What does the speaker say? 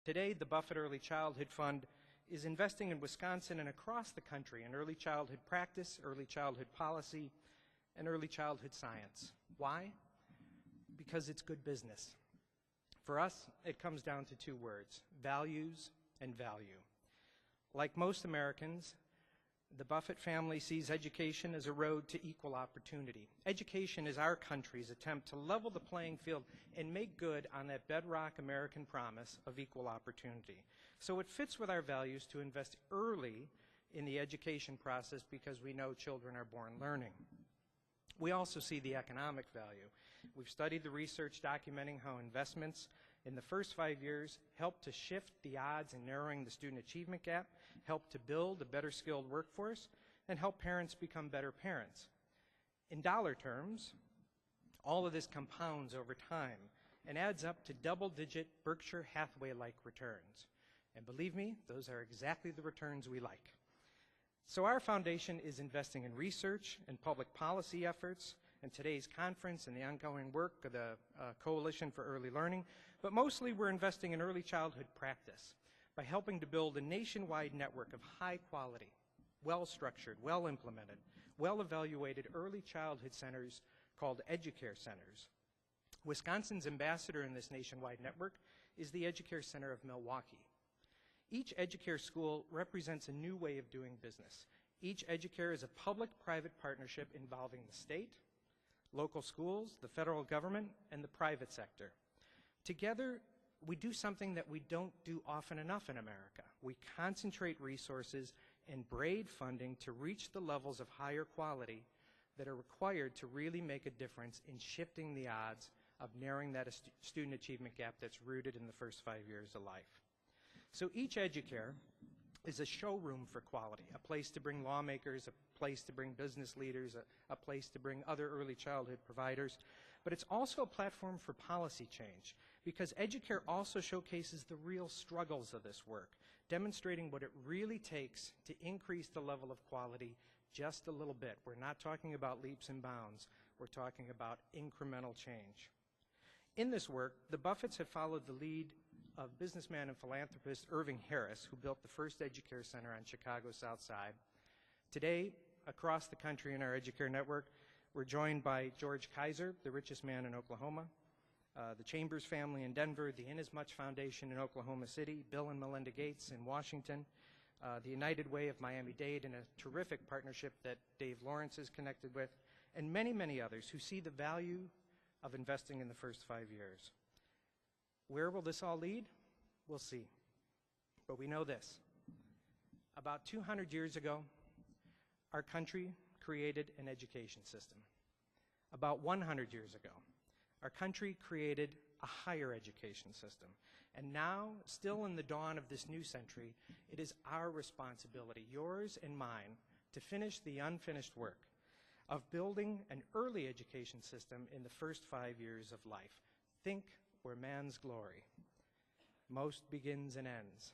Today, the Buffett Early Childhood Fund is investing in Wisconsin and across the country in early childhood practice, early childhood policy, and early childhood science. Why? Because it's good business. For us, it comes down to two words: values and value. Like most Americans, the Buffett family sees education as a road to equal opportunity. Education is our country's attempt to level the playing field and make good on that bedrock American promise of equal opportunity. So it fits with our values to invest early in the education process because we know children are born learning. We also see the economic value. We've studied the research documenting how investments in the first 5 years help to shift the odds in narrowing the student achievement gap, help to build a better skilled workforce, and help parents become better parents. In dollar terms, all of this compounds over time and adds up to double-digit Berkshire Hathaway-like returns. And believe me, those are exactly the returns we like. So our foundation is investing in research and public policy efforts, and today's conference and the ongoing work of the Coalition for Early Learning, but mostly we're investing in early childhood practice by helping to build a nationwide network of high quality, well-structured, well-implemented, well-evaluated early childhood centers called EduCare Centers. Wisconsin's ambassador in this nationwide network is the EduCare Center of Milwaukee. Each EduCare school represents a new way of doing business. Each EduCare is a public-private partnership involving the state, local schools, the federal government, and the private sector. Together, we do something that we don't do often enough in America. We concentrate resources and braid funding to reach the levels of higher quality that are required to really make a difference in shifting the odds of narrowing that student achievement gap that's rooted in the first 5 years of life. So each EduCare is a showroom for quality, a place to bring lawmakers, a place to bring business leaders, a place to bring other early childhood providers. But it's also a platform for policy change, because EduCare also showcases the real struggles of this work, demonstrating what it really takes to increase the level of quality just a little bit. We're not talking about leaps and bounds. We're talking about incremental change. In this work, the Buffetts have followed the lead of businessman and philanthropist Irving Harris, who built the first EduCare Center on Chicago's South Side. Today, across the country in our EduCare network, we're joined by George Kaiser, the richest man in Oklahoma, the Chambers family in Denver, the Inasmuch Foundation in Oklahoma City, Bill and Melinda Gates in Washington, the United Way of Miami-Dade, and a terrific partnership that Dave Lawrence is connected with, and many, many others who see the value of investing in the first 5 years. Where will this all lead? We'll see. But we know this. About 200 years ago, our country created an education system. About 100 years ago, our country created a higher education system. And now, still in the dawn of this new century, it is our responsibility, yours and mine, to finish the unfinished work of building an early education system in the first 5 years of life. Think where man's glory most begins and ends.